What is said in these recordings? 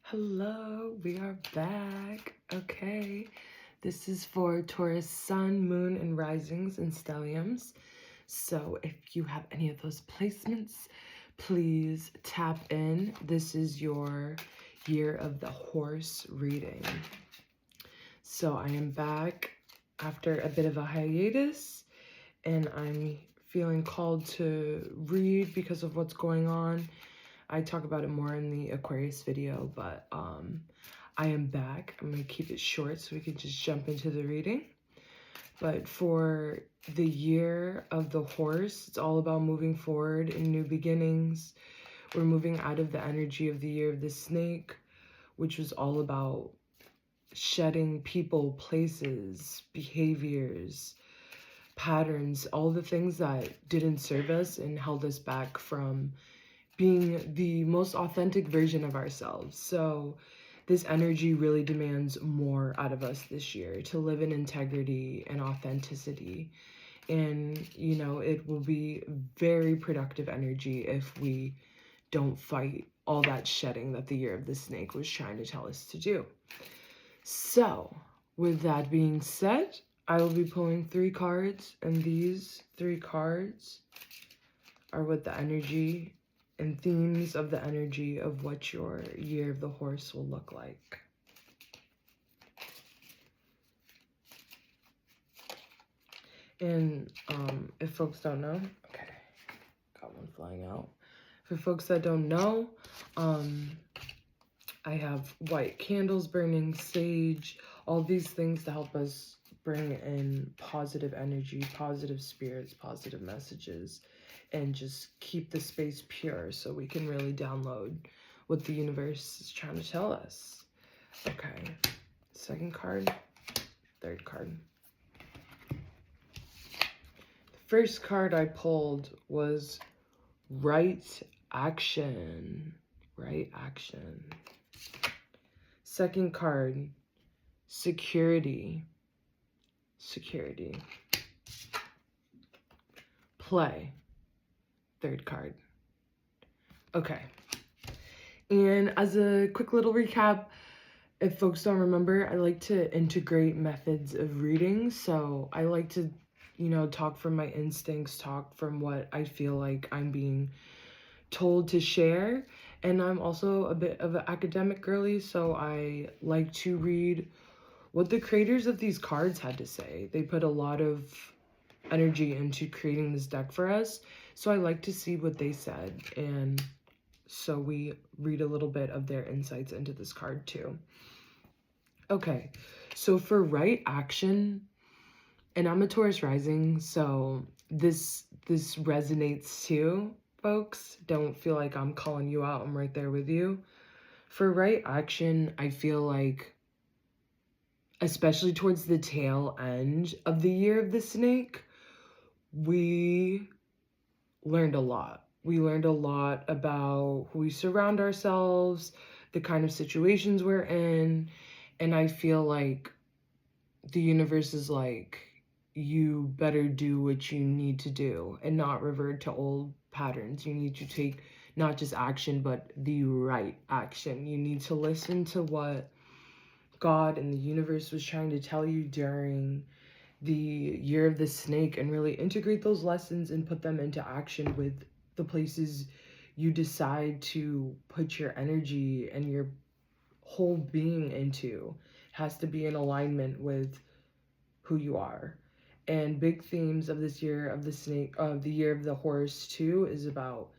Hello, we are back. Okay, this is for Taurus Sun, Moon, and Risings and Stelliums. So if you have any of those placements, please tap in. This is your year of the horse reading. So I am back after a bit of a hiatus, and I'm feeling called to read because of what's going on. I talk about it more in the Aquarius video, but I am back. I'm going to keep it short so we can just jump into the reading. But for the year of the horse, it's all about moving forward and new beginnings. We're moving out of the energy of the year of the snake, which was all about shedding people, places, behaviors, patterns, all the things that didn't serve us and held us back from being the most authentic version of ourselves. So this energy really demands more out of us this year to live in integrity and authenticity. And, you know, it will be very productive energy if we don't fight all that shedding that the year of the snake was trying to tell us to do. So with that being said, I will be pulling 3 cards, and these 3 cards are what the energy and themes of the energy of what your year of the horse will look like. And if folks don't know, okay, got one flying out. For folks that don't know, I have white candles burning, sage, all these things to help us bring in positive energy, positive spirits, positive messages, and just keep the space pure so we can really download what the universe is trying to tell us. Okay, 2nd card, 3rd card. The 1st card I pulled was right action. Right action. 2nd card, security. Security. Play. 3rd card. Okay. And as a quick little recap, if folks don't remember, I like to integrate methods of reading. So I like to, you know, talk from my instincts, talk from what I feel like I'm being told to share. And I'm also a bit of an academic girly, so I like to read what the creators of these cards had to say. They put a lot of energy into creating this deck for us, so I like to see what they said, and so we read a little bit of their insights into this card too. Okay, so for right action, and I'm a Taurus rising, so this resonates too, folks. Don't feel like I'm calling you out. I'm right there with you. For right action, I feel like, especially towards the tail end of the year of the snake, we learned a lot. We learned a lot about who we surround ourselves, the kind of situations we're in, and I feel like the universe is like, you better do what you need to do and not revert to old patterns. You need to take not just action, but the right action. You need to listen to what God and the universe was trying to tell you during the year of the snake, and really integrate those lessons and put them into action with the places you decide to put your energy and your whole being into. Has to be in alignment with who you are. And big themes of this year of the snake, of the year of the horse too, is about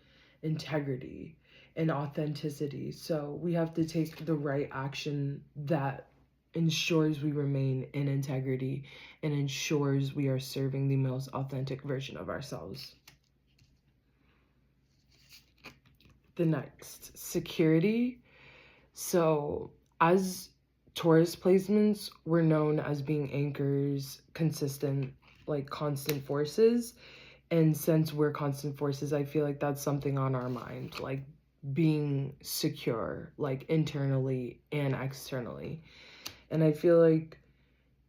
integrity and authenticity. So we have to take the right action that ensures we remain in integrity and ensures we are serving the most authentic version of ourselves. The next, security. So as Taurus placements, we're known as being anchors, consistent, like constant forces. And since we're constant forces, I feel like that's something on our mind, like being secure, like internally and externally. And I feel like,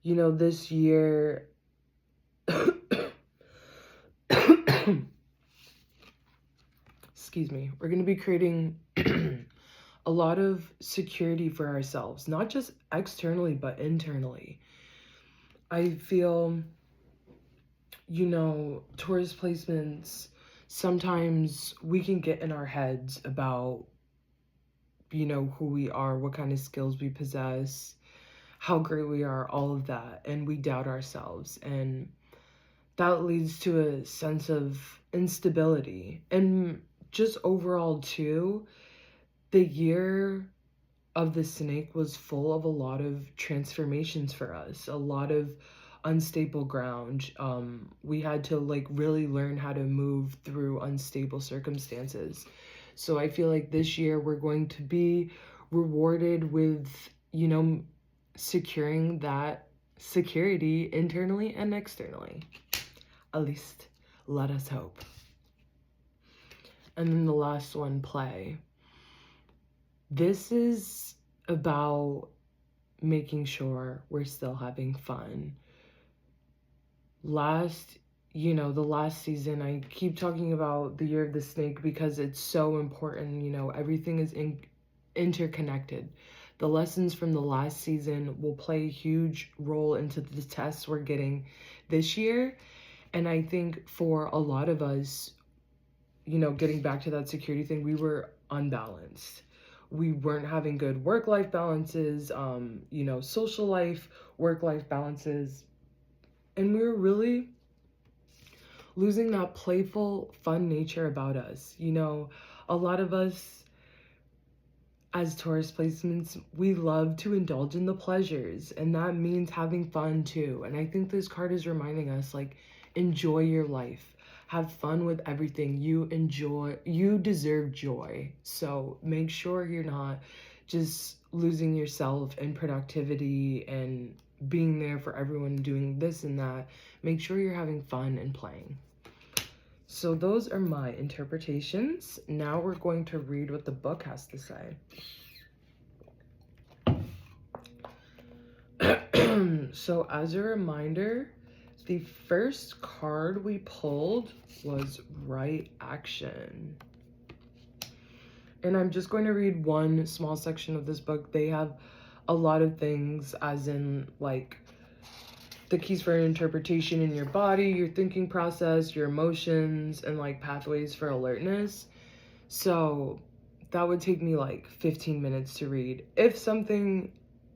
you know, this year, excuse me, we're going to be creating a lot of security for ourselves, not just externally, but internally. I feel, Taurus placements, sometimes we can get in our heads about, who we are, what kind of skills we possess, how great we are, all of that, and we doubt ourselves. And that leads to a sense of instability. And just overall, too, the year of the snake was full of a lot of transformations for us, a lot of unstable ground. We had to like really learn how to move through unstable circumstances. So I feel like this year we're going to be rewarded with, securing that security internally and externally. At least let us hope. And then the last one, play. This is about making sure we're still having fun. The last season, I keep talking about the year of the snake because it's so important. Everything is interconnected. The lessons from the last season will play a huge role into the tests we're getting this year. And I think for a lot of us, getting back to that security thing, we were unbalanced. We weren't having good work-life balances, social life, work-life balances. And we were really losing that playful, fun nature about us. A lot of us as Taurus placements, we love to indulge in the pleasures, and that means having fun too. And I think this card is reminding us, like, enjoy your life. Have fun with everything you enjoy. You deserve joy. So make sure you're not just losing yourself in productivity and being there for everyone doing this and that. Make sure you're having fun and playing. So those are my interpretations. Now we're going to read what the book has to say. So as a reminder, the first card we pulled was Right Action. And I'm just going to read one small section of this book. They have a lot of things, as in like the keys for interpretation in your body, your thinking process, your emotions, and like pathways for alertness. So that would take me like 15 minutes to read. If there's something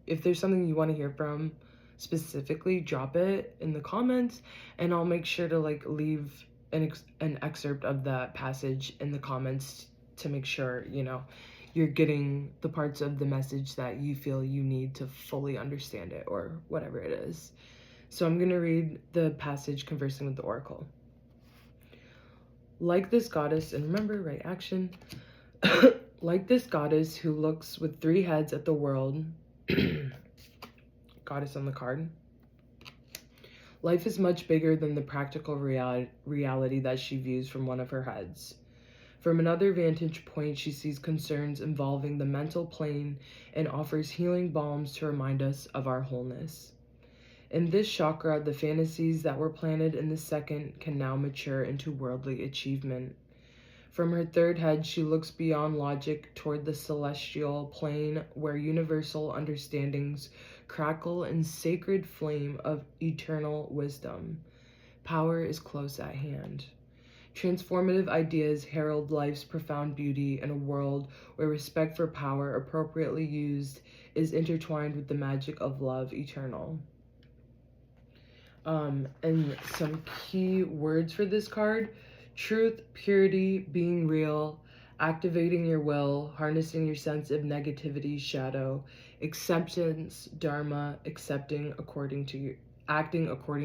you want to hear from specifically, drop it in the comments, and I'll make sure to like leave an excerpt of that passage in the comments to make sure, you're getting the parts of the message that you feel you need to fully understand it, or whatever it is. So I'm going to read the passage, Conversing with the Oracle. Like this goddess, and remember, right action, like this goddess who looks with 3 heads at the world, goddess on the card, life is much bigger than the practical reality that she views from one of her heads. From another vantage point, she sees concerns involving the mental plane and offers healing balms to remind us of our wholeness. In this chakra, the fantasies that were planted in the second can now mature into worldly achievement. From her 3rd head, she looks beyond logic toward the celestial plane where universal understandings crackle in sacred flame of eternal wisdom. Power is close at hand. Transformative ideas herald life's profound beauty in a world where respect for power, appropriately used, is intertwined with the magic of love eternal. And some key words for this card: truth, purity, being real, activating your will, harnessing your sense of negativity, shadow, acceptance, dharma, acting according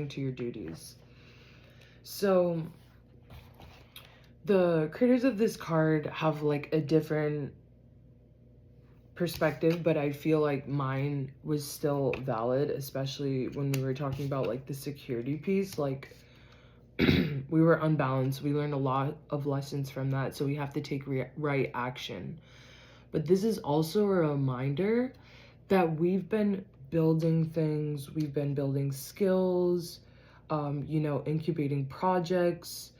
to your duties. So the creators of this card have like a different perspective, but I feel like mine was still valid, especially when we were talking about like the security piece. Like we were unbalanced. We learned a lot of lessons from that, so we have to take right action. But this is also a reminder that we've been building things, we've been building skills, incubating projects.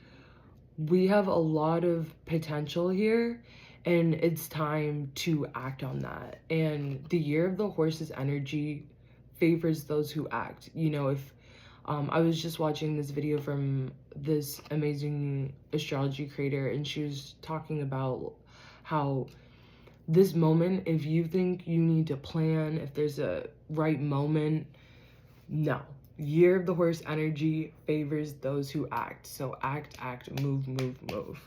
We have a lot of potential here, and it's time to act on that. And the year of the horse's energy favors those who act. You know, if I was just watching this video from this amazing astrology creator, and she was talking about how this moment, if you think you need to plan, if there's a right moment, no. Year of the horse energy favors those who act. So act, move, move, move.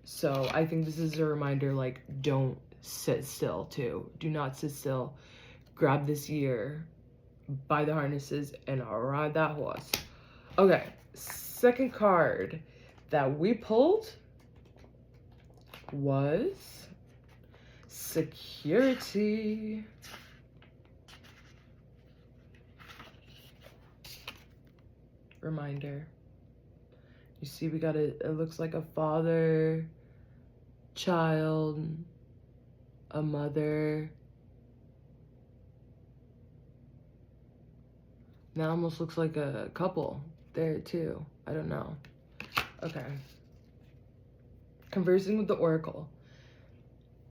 So I think this is a reminder, like, don't sit still too. Do not sit still. Grab this year by the harnesses and ride that horse. Okay, second card that we pulled was security. Reminder. You see, we got it looks like a father, child, a mother. That almost looks like a couple there too. I don't know. Okay. Conversing with the Oracle.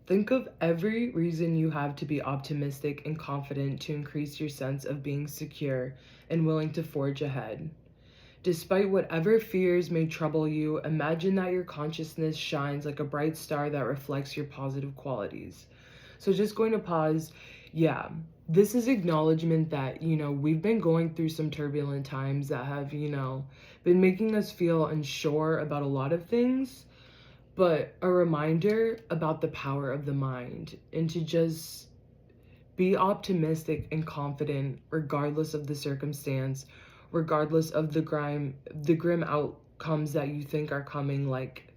Think of every reason you have to be optimistic and confident to increase your sense of being secure and willing to forge ahead. Despite whatever fears may trouble you, imagine that your consciousness shines like a bright star that reflects your positive qualities. So just going to pause. Yeah, this is acknowledgement that, you know, we've been going through some turbulent times that have, you know, been making us feel unsure about a lot of things, but a reminder about the power of the mind and to just be optimistic and confident regardless of the circumstance, regardless of the grim outcomes that you think are coming. Like,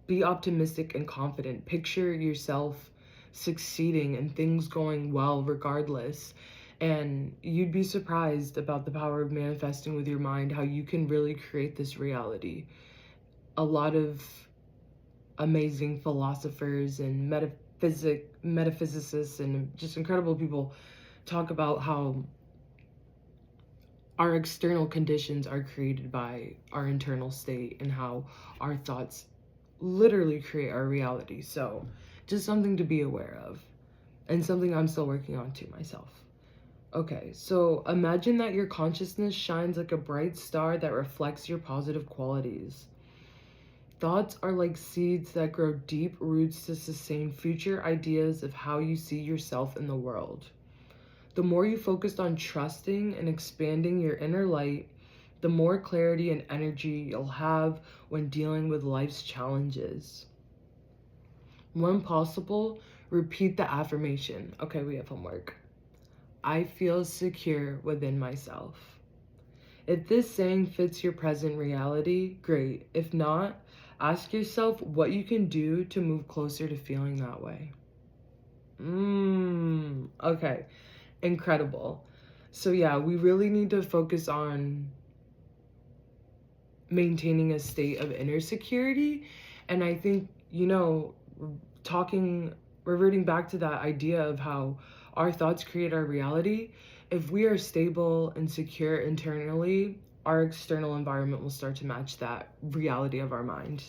be optimistic and confident. Picture yourself succeeding and things going well regardless. And you'd be surprised about the power of manifesting with your mind, how you can really create this reality. A lot of amazing philosophers and metaphysicists and just incredible people talk about how our external conditions are created by our internal state and how our thoughts literally create our reality. So just something to be aware of and something I'm still working on too myself. Okay, so imagine that your consciousness shines like a bright star that reflects your positive qualities. Thoughts are like seeds that grow deep roots to sustain future ideas of how you see yourself in the world. The more you focus on trusting and expanding your inner light, the more clarity and energy you'll have when dealing with life's challenges. When possible, repeat the affirmation. Okay, we have homework. I feel secure within myself. If this saying fits your present reality, great. If not, ask yourself what you can do to move closer to feeling that way. Okay. Incredible. So yeah, we really need to focus on maintaining a state of inner security. And I think, you know, reverting back to that idea of how our thoughts create our reality, if we are stable and secure internally, our external environment will start to match that reality of our mind.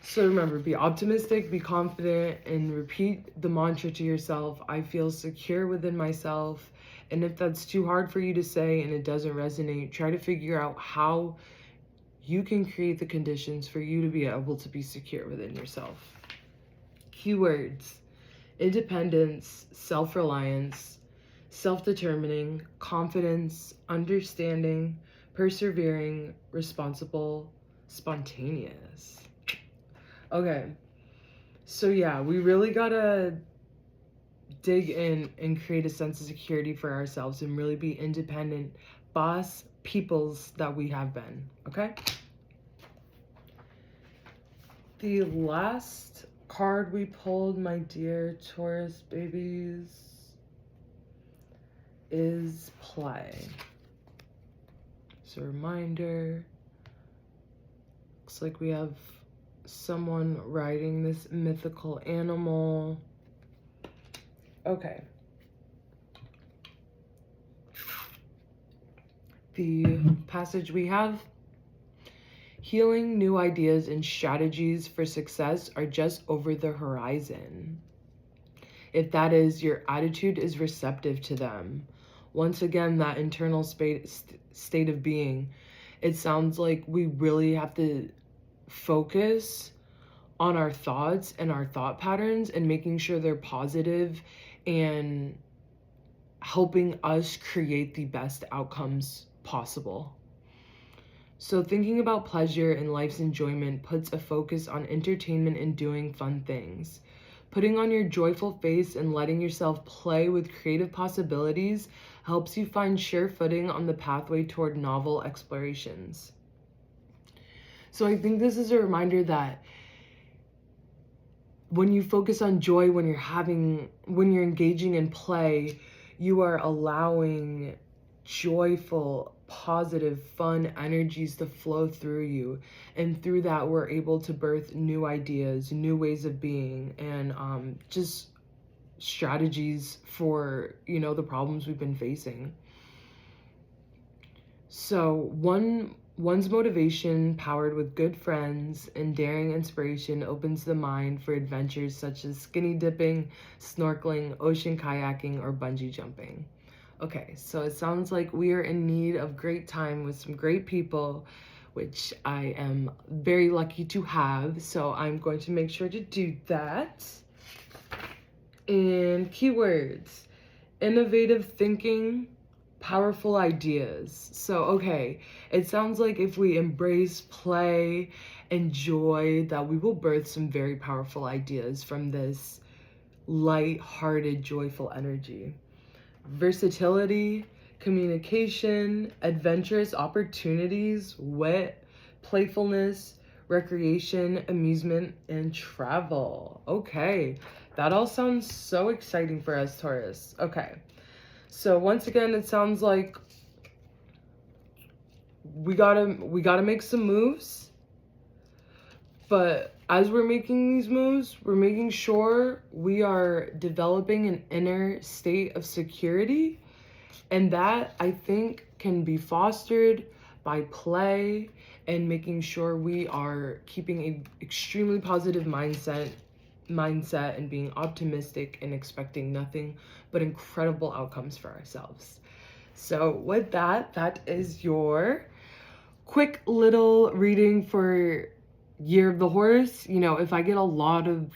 So remember, be optimistic, be confident, and repeat the mantra to yourself. I feel secure within myself. And if that's too hard for you to say and it doesn't resonate, try to figure out how you can create the conditions for you to be able to be secure within yourself. Keywords: independence, self-reliance, self-determining, confidence, understanding, persevering, responsible, spontaneous. Okay, so yeah, we really gotta dig in and create a sense of security for ourselves and really be independent boss peoples that we have been, okay? The last card we pulled, my dear Taurus babies, is play. So reminder, looks like we have someone riding this mythical animal. Okay. The passage we have: Healing, new ideas, and strategies for success are just over the horizon. If that is, your attitude is receptive to them. Once again, that internal state of being. It sounds like we really have to focus on our thoughts and our thought patterns and making sure they're positive and helping us create the best outcomes possible. So thinking about pleasure and life's enjoyment puts a focus on entertainment and doing fun things. Putting on your joyful face and letting yourself play with creative possibilities helps you find sure footing on the pathway toward novel explorations. So I think this is a reminder that when you focus on joy, when you're engaging in play, you are allowing joyful, positive, fun energies to flow through you. And through that, we're able to birth new ideas, new ways of being, and just strategies for, the problems we've been facing. So one's motivation, powered with good friends and daring inspiration, opens the mind for adventures such as skinny dipping, snorkeling, ocean kayaking, or bungee jumping. Okay, so it sounds like we are in need of great time with some great people, which I am very lucky to have. So I'm going to make sure to do that. And keywords: innovative thinking, powerful ideas. So, okay, it sounds like if we embrace play and joy, that we will birth some very powerful ideas from this light-hearted, joyful energy. Versatility, communication, adventurous opportunities, wit, playfulness, recreation, amusement, and travel. Okay, that all sounds so exciting for us, Taurus. Okay, so once again, it sounds like we gotta make some moves, but as we're making these moves, we're making sure we are developing an inner state of security, and that, I think, can be fostered by play and making sure we are keeping an extremely positive mindset and being optimistic and expecting nothing but incredible outcomes for ourselves. So with that is your quick little reading for Year of the Horse. If I get a lot of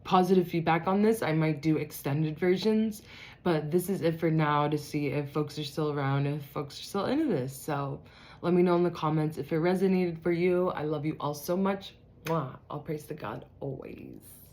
positive feedback on this, I might do extended versions, but this is it for now, to see if folks are still around, if folks are still into this. So let me know in the comments if it resonated for you. I love you all so much. Mwah. All praise to God always.